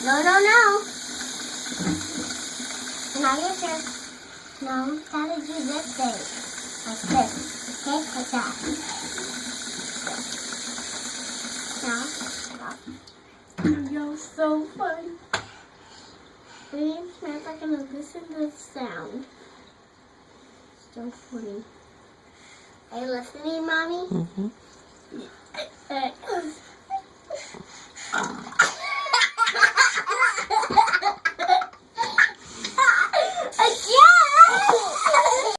No, no, no. Now your turn. No, gotta do this thing. Like this. Okay, like that. Now, stop. You're so fun. We are gonna listen to the sound. So funny. Are you listening, Mommy? Mm-hmm.